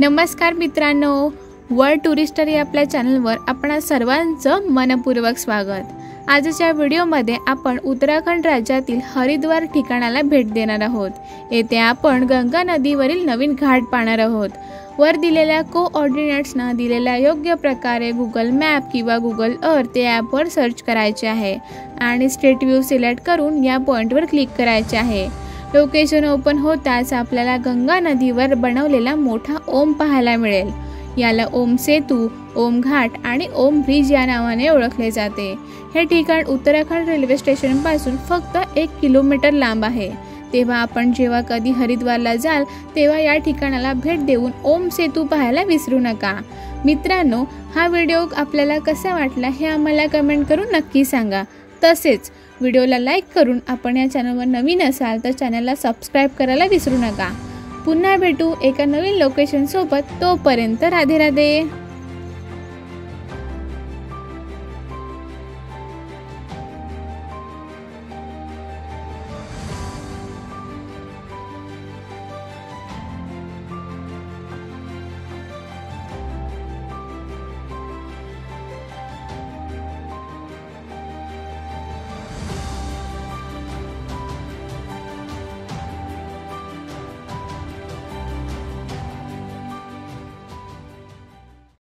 नमस्कार मित्रांनो, world Tourister या आपल्या चॅनलवर आपणा सर्वांचं मनपूर्वक स्वागत। आजच्या व्हिडिओमध्ये आपण उत्तराखंड राज्यातील हरिद्वार ठिकाणाला भेट देणार आहोत। येथे आपण गंगा नदीवरील नवीन घाट पाहणार आहोत। वर दिलेल्या कोऑर्डिनेट्सना दिलेल्या योग्य प्रकारे गूगल मॅप किंवा गूगल अर्थ या ॲपवर सर्च करायचे आहे आणि स्ट्रीट व्ह्यू सिलेक्ट करून या पॉइंटवर क्लिक करायचे आहे। लोकेशन ओपन होताच आपल्याला गंगा नदीवर बनवलेला मोठा ओम पाहायला मिळेल। याला ओम सेतू, ओम घाट आणि ओम ब्रिज या नावाने ओळखले जाते। हे ठिकाण उत्तराखंड रेल्वे स्टेशनपासून फक्त 1 किलोमीटर लांब आहे। तेव्हा आपण जेव्हा कधी हरिद्वारला जाल तेव्हा या ठिकाणाला भेट देऊन ओम सेतू पाहायला विसरू नका। मित्रांनो, हा व्हिडिओ आपल्याला कसा वाटला हे आम्हाला कमेंट करून नक्की सांगा। तसेच व्हिडिओला लाईक करून आपण या चॅनलवर नवीन असाल तर चॅनलला सबस्क्राइब करायला विसरू नका। पुन्हा भेटू एका नवीन लोकेशन सोबत। तोपर्यंत राधे राधे।